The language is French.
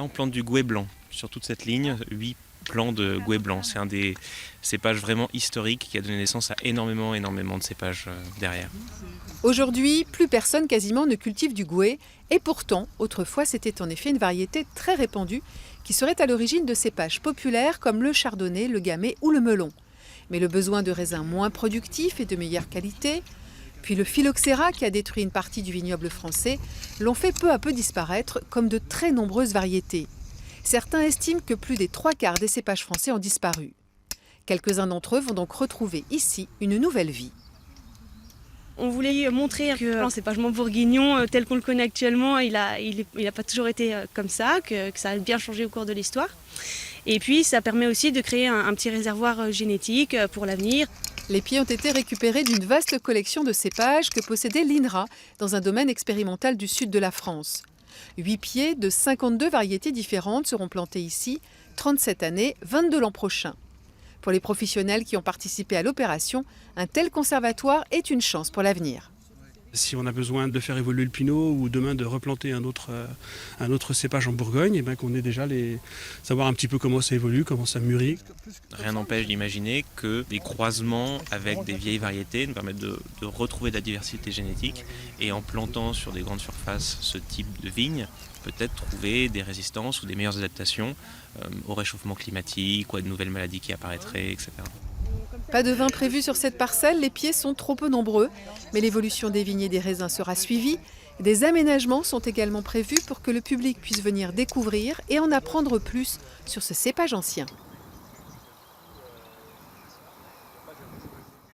Là, on plante du gouais blanc sur toute cette ligne, 8 plants de gouais blanc. C'est un des cépages vraiment historiques qui a donné naissance à énormément de cépages derrière. Aujourd'hui, plus personne quasiment ne cultive du gouais. Et pourtant, autrefois, c'était en effet une variété très répandue qui serait à l'origine de cépages populaires comme le chardonnay, le gamay ou le melon. Mais le besoin de raisins moins productifs et de meilleure qualité, puis le phylloxéra qui a détruit une partie du vignoble français, l'ont fait peu à peu disparaître comme de très nombreuses variétés. Certains estiment que plus des 3/4 des cépages français ont disparu. Quelques-uns d'entre eux vont donc retrouver ici une nouvelle vie. On voulait montrer que le cépagement bourguignon tel qu'on le connaît actuellement, il a pas toujours été comme ça, que ça a bien changé au cours de l'histoire. Et puis ça permet aussi de créer un petit réservoir génétique pour l'avenir. Les pieds ont été récupérés d'une vaste collection de cépages que possédait l'INRA dans un domaine expérimental du sud de la France. 8 pieds de 52 variétés différentes seront plantés ici, 37 années, 22 l'an prochain. Pour les professionnels qui ont participé à l'opération, un tel conservatoire est une chance pour l'avenir. Si on a besoin de faire évoluer le pinot ou demain de replanter un autre cépage en Bourgogne, et qu'on ait déjà savoir un petit peu comment ça évolue, comment ça mûrit. Rien n'empêche d'imaginer que des croisements avec des vieilles variétés nous permettent de retrouver de la diversité génétique et en plantant sur des grandes surfaces ce type de vignes, peut-être trouver des résistances ou des meilleures adaptations au réchauffement climatique ou à de nouvelles maladies qui apparaîtraient, etc. Pas de vin prévu sur cette parcelle, les pieds sont trop peu nombreux, mais l'évolution des vignes et des raisins sera suivie. Des aménagements sont également prévus pour que le public puisse venir découvrir et en apprendre plus sur ce cépage ancien.